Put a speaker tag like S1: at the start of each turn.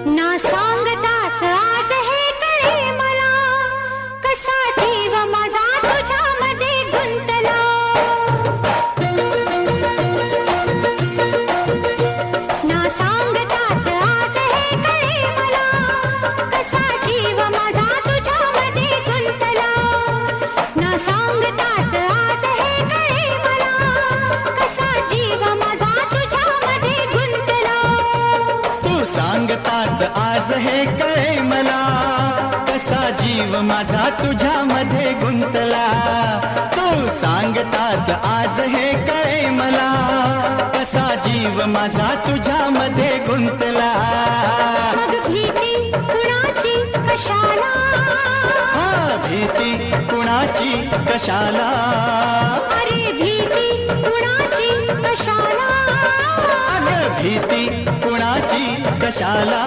S1: ना सांगताच आज हे कळे मला, कसा जीव माझा तुझ्यामध्ये गुंतला. ना सांगताच आज हे कळे मला, कसा जीव माझा तुझ्यामध्ये गुंतला. ना सांगताच आज हे कळे मला, कसा जीव माझा तुझ्यामध्ये गुंतला.
S2: तू सांगताच आज हे कळे मला, कसा जीव माझा तुझ्यामध्ये गुंतला. तू सांगताच आज हे कळे मला, कसा जीव माझा तुझ्यामध्ये गुंतला.
S1: मग भीती कुणाची कशाला,
S2: भीती कुणाची कशाला.
S1: अरे भीती कुणाची कशाला.
S2: अगं भीती कुणाची कशाला.